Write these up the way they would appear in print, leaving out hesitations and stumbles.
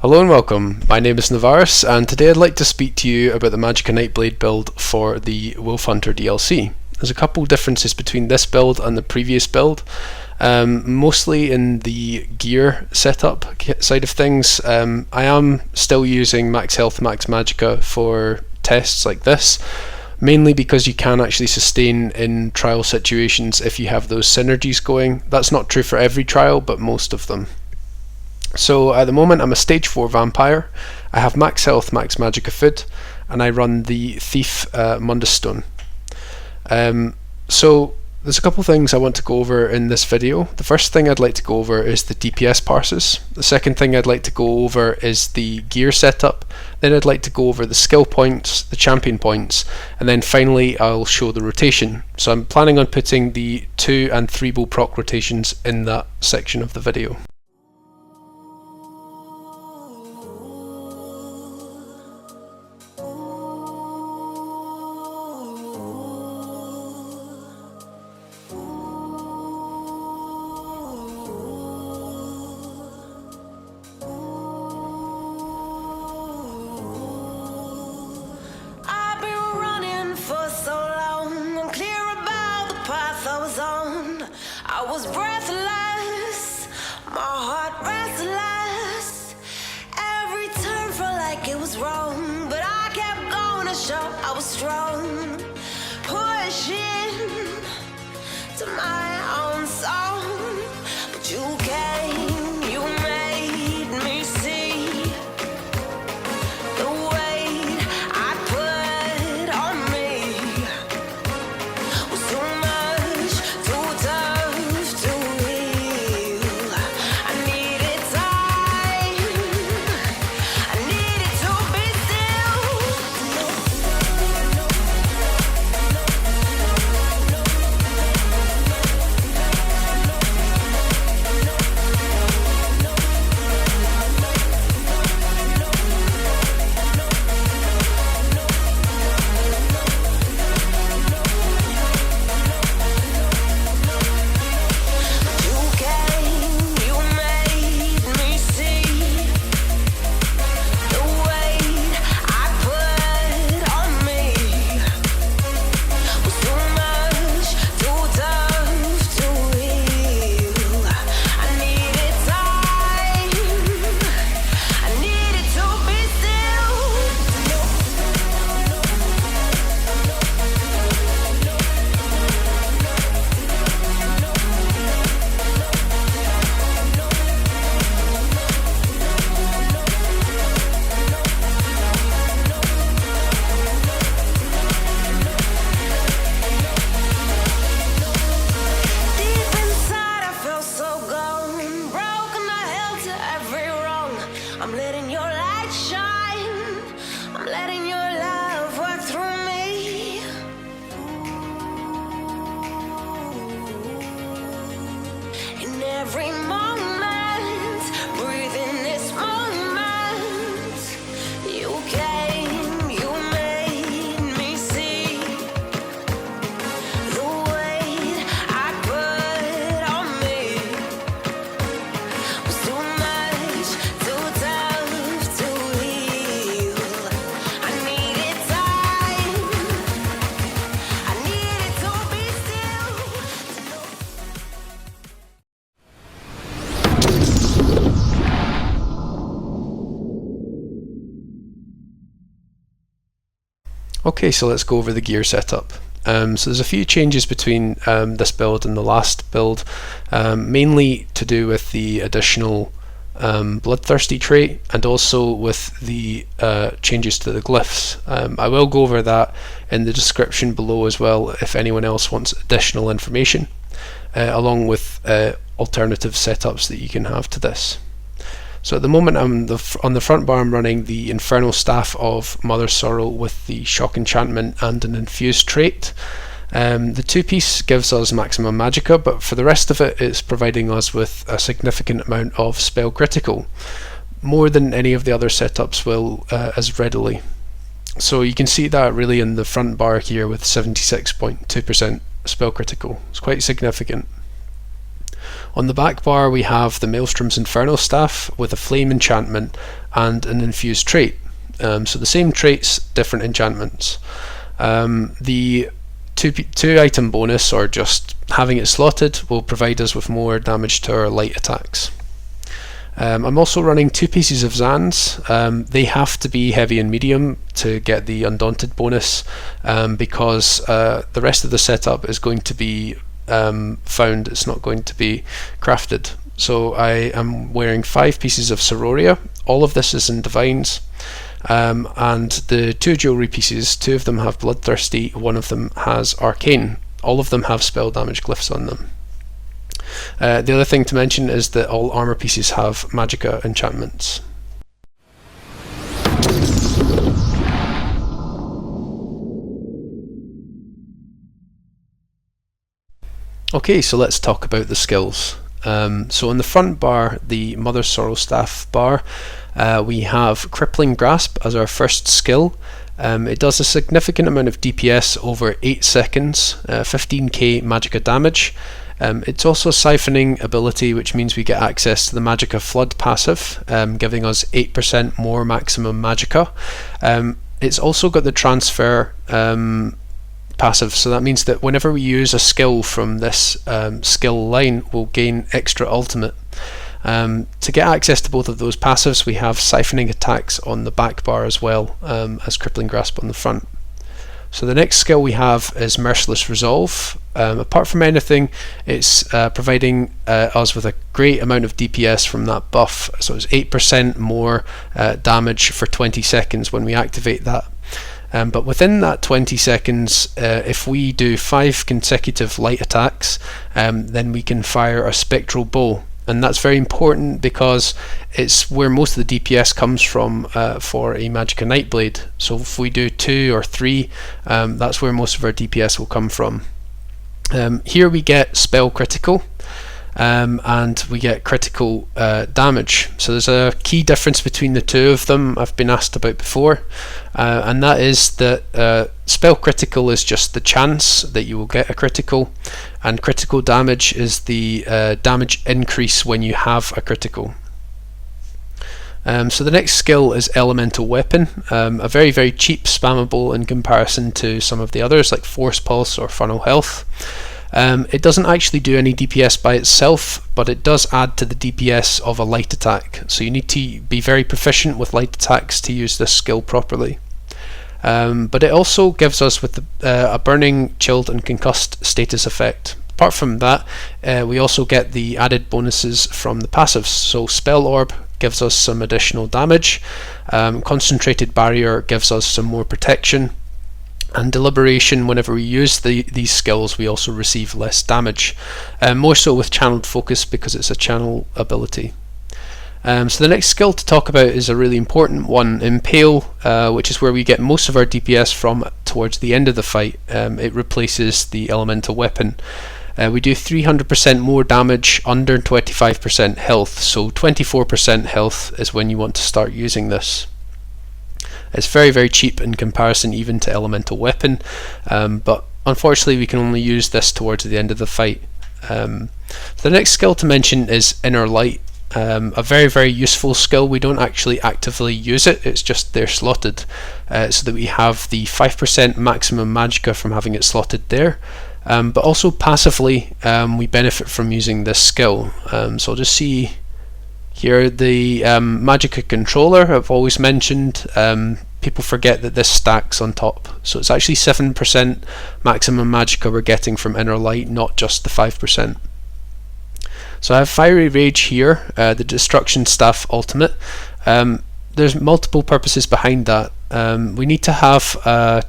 Hello and welcome, my name is NOVARIS and today I'd like to speak to you about the Magicka Nightblade build for the Wolfhunter DLC. There's a couple differences between this build and the previous build, mostly in the gear setup side of things. I am still using max health, max magicka for tests like this, mainly because you can actually sustain in trial situations if you have those synergies going. That's not true for every trial, but most of them. So at the moment I'm a stage 4 vampire, I have max health, max magicka food, and I run the thief Mundus stone. So there's a couple things I want to go over in this video. The first thing I'd like to go over is the DPS Parses. The second thing I'd like to go over is the gear setup. Then I'd like to go over the skill points, the champion points, and then finally I'll show the rotation. So I'm planning on putting the 2 and 3 bow proc rotations in that section of the video. I was breathless, my heart restless. Every turn felt like it was wrong, but I kept going to show I was strong. Pushing to my own song, but you came, you made me see the weight I put on me was too much, too tough to heal. I needed time, I needed to be I'm letting your light shine, I'm letting your love work through me. In every moment, breathe in this moment. You came, you made me see the weight I put on me was too much, too tough to heal. I needed time, I needed to be still. Okay, so let's go over the gear setup. So there's a few changes between this build and the last build, mainly to do with the additional Bloodthirsty trait and also with the changes to the glyphs. I will go over that in the description below as well if anyone else wants additional information, along with alternative setups that you can have to this. So at the moment on the front bar I'm running the Inferno Staff of Mother Sorrow with the Shock enchantment and an Infused trait. The 2-piece gives us maximum magicka, but for the rest of it it's providing us with a significant amount of spell critical, more than any of the other setups will as readily. So you can see that really in the front bar here with 76.2% spell critical. It's quite significant. On the back bar we have the Maelstrom's Inferno Staff with a flame enchantment and an infused trait. So the same traits, different enchantments. The two item bonus, or just having it slotted, will provide us with more damage to our light attacks. I'm also running 2 pieces of Zaan's. They have to be heavy and medium to get the undaunted bonus, because the rest of the setup is going to be found, it's not going to be crafted. So I am wearing 5 pieces of Siroria. All of this is in Divines. And the 2 jewellery pieces, 2 of them have Bloodthirsty, 1 of them has Arcane. All of them have spell damage glyphs on them. The other thing to mention is that all armour pieces have Magicka enchantments. Okay, so let's talk about the skills. So on the front bar, the Mother's Sorrow Staff bar, we have Crippling Grasp as our first skill. It does a significant amount of DPS over 8 seconds, 15k Magicka damage. It's also a siphoning ability, which means we get access to the Magicka Flood passive, giving us 8% more maximum Magicka. It's also got the transfer passive, so that means that whenever we use a skill from this skill line, we'll gain extra ultimate. To get access to both of those passives, we have siphoning attacks on the back bar as well as Crippling Grasp on the front. So the next skill we have is Merciless Resolve. Apart from anything, it's providing us with a great amount of DPS from that buff. So it's 8% more damage for 20 seconds when we activate that. But within that 20 seconds, if we do 5 consecutive light attacks, then we can fire a spectral bow. And that's very important because it's where most of the DPS comes from for a Magicka Nightblade. So if we do 2 or 3, that's where most of our DPS will come from. Here we get spell critical, and we get critical damage. So there's a key difference between the two of them I've been asked about before, and that is that spell critical is just the chance that you will get a critical, and critical damage is the damage increase when you have a critical. So the next skill is Elemental Weapon, a very, very cheap spammable in comparison to some of the others like Force Pulse or Funnel Health. It doesn't actually do any DPS by itself, but it does add to the DPS of a light attack, so you need to be very proficient with light attacks to use this skill properly. But it also gives us with a burning, chilled and concussed status effect. Apart from that, we also get the added bonuses from the passives. So Spell Orb gives us some additional damage, Concentrated Barrier gives us some more protection, and Deliberation, whenever we use these skills, we also receive less damage, more so with Channeled Focus because it's a channel ability. So the next skill to talk about is a really important one, Impale, which is where we get most of our DPS from towards the end of the fight. It replaces the Elemental Weapon. We do 300% more damage under 25% health, so 24% health is when you want to start using this. It's very, very cheap in comparison even to Elemental Weapon, but unfortunately we can only use this towards the end of the fight. The next skill to mention is Inner Light, a very, very useful skill. We don't actually actively use it, it's just there slotted, so that we have the 5% maximum Magicka from having it slotted there. But also passively we benefit from using this skill. So I'll just see here the Magicka controller I've always mentioned. People forget that this stacks on top, so it's actually 7% maximum Magicka we're getting from Inner Light, not just the 5%. So I have Fiery Rage here, the Destruction Staff ultimate. There's multiple purposes behind that. We need to have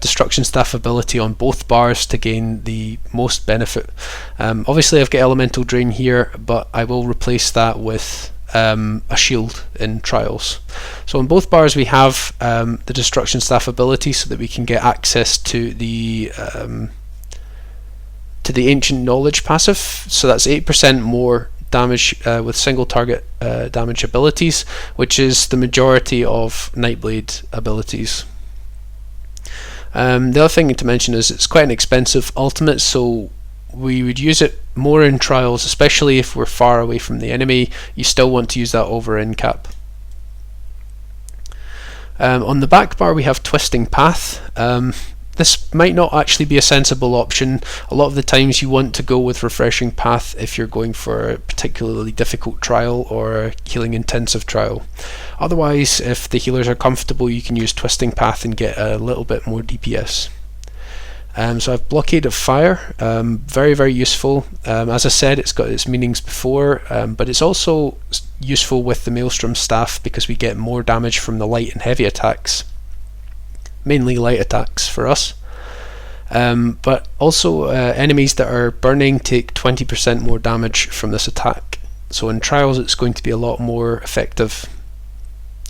Destruction Staff ability on both bars to gain the most benefit. Obviously I've got Elemental Drain here, but I will replace that with a shield in Trials. So on both bars we have the Destruction Staff ability so that we can get access to the Ancient Knowledge passive. So that's 8% more damage with single target damage abilities, which is the majority of Nightblade abilities. The other thing to mention is it's quite an expensive ultimate, so we would use it more in trials, especially if we're far away from the enemy. You still want to use that over in cap. On the back bar we have Twisting Path. This might not actually be a sensible option. A lot of the times you want to go with Refreshing Path if you're going for a particularly difficult trial or a healing intensive trial. Otherwise, if the healers are comfortable, you can use Twisting Path and get a little bit more DPS. So I've Blockade of Fire, very, very useful. As I said, it's got its meanings before, but it's also useful with the Maelstrom Staff because we get more damage from the light and heavy attacks. Mainly light attacks for us. But also enemies that are burning take 20% more damage from this attack. So in trials it's going to be a lot more effective.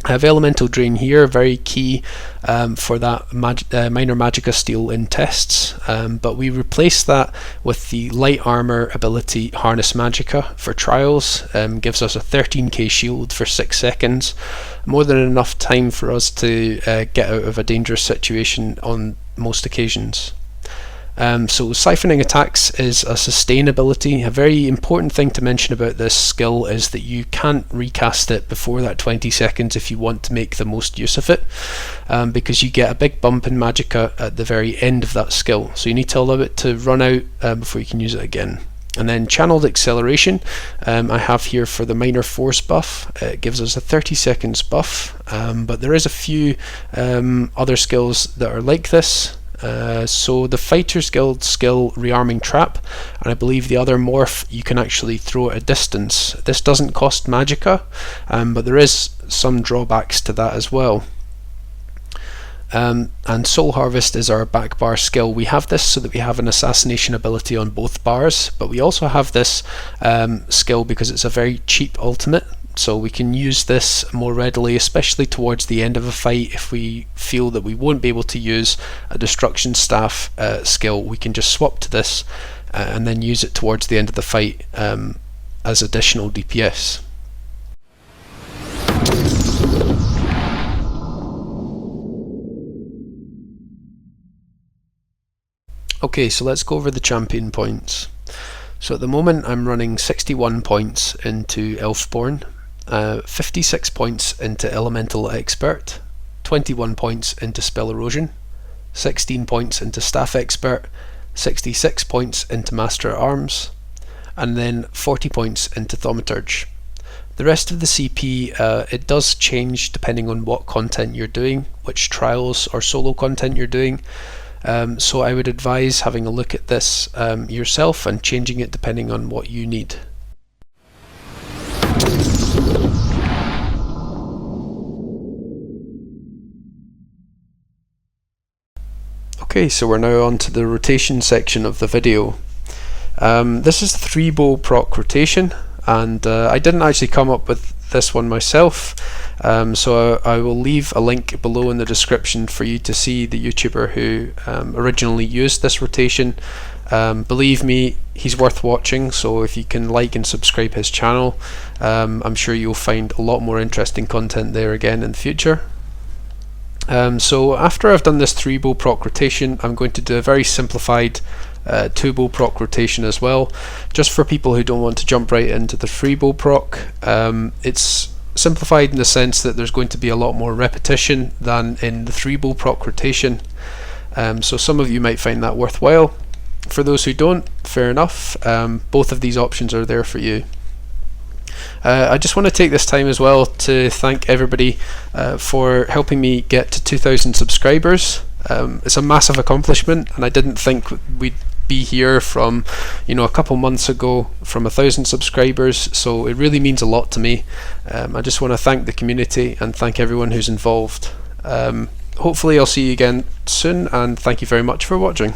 I have Elemental Drain here, very key for that minor Magicka steal in tests, but we replace that with the light armor ability Harness Magicka for trials. Gives us a 13k shield for 6 seconds, more than enough time for us to get out of a dangerous situation on most occasions. So siphoning attacks is a sustain ability. A very important thing to mention about this skill is that you can't recast it before that 20 seconds if you want to make the most use of it, because you get a big bump in Magicka at the very end of that skill, so you need to allow it to run out before you can use it again. And then Channeled Acceleration I have here for the minor force buff. It gives us a 30 seconds buff, but there is a few other skills that are like this. So the Fighter's Guild skill Rearming Trap, and I believe the other morph you can actually throw at a distance. This doesn't cost Magicka, but there is some drawbacks to that as well. And Soul Harvest is our back bar skill. We have this so that we have an assassination ability on both bars, but we also have this skill because it's a very cheap ultimate. So we can use this more readily, especially towards the end of a fight. If we feel that we won't be able to use a Destruction Staff skill, we can just swap to this and then use it towards the end of the fight as additional DPS. Okay, so let's go over the champion points. So at the moment I'm running 61 points into Elfborn, 56 points into Elemental Expert, 21 points into Spell Erosion, 16 points into Staff Expert, 66 points into Master at Arms, and then 40 points into Thaumaturge. The rest of the CP, it does change depending on what content you're doing, which trials or solo content you're doing. So I would advise having a look at this yourself and changing it depending on what you need. Okay, so we're now on to the rotation section of the video. This is 3-bow proc rotation, and I didn't actually come up with this one myself, so I will leave a link below in the description for you to see the YouTuber who originally used this rotation. Believe me, he's worth watching, so if you can like and subscribe his channel, I'm sure you'll find a lot more interesting content there again in the future. So after I've done this 3-bow proc rotation, I'm going to do a very simplified 2-bow proc rotation as well, just for people who don't want to jump right into the 3-bow proc. It's simplified in the sense that there's going to be a lot more repetition than in the 3-bow proc rotation, so some of you might find that worthwhile. For those who don't, fair enough. Both of these options are there for you. I just want to take this time as well to thank everybody for helping me get to 2,000 subscribers. It's a massive accomplishment, and I didn't think we'd be here from, a couple months ago from 1,000 subscribers, so it really means a lot to me. I just want to thank the community and thank everyone who's involved. Hopefully I'll see you again soon, and thank you very much for watching.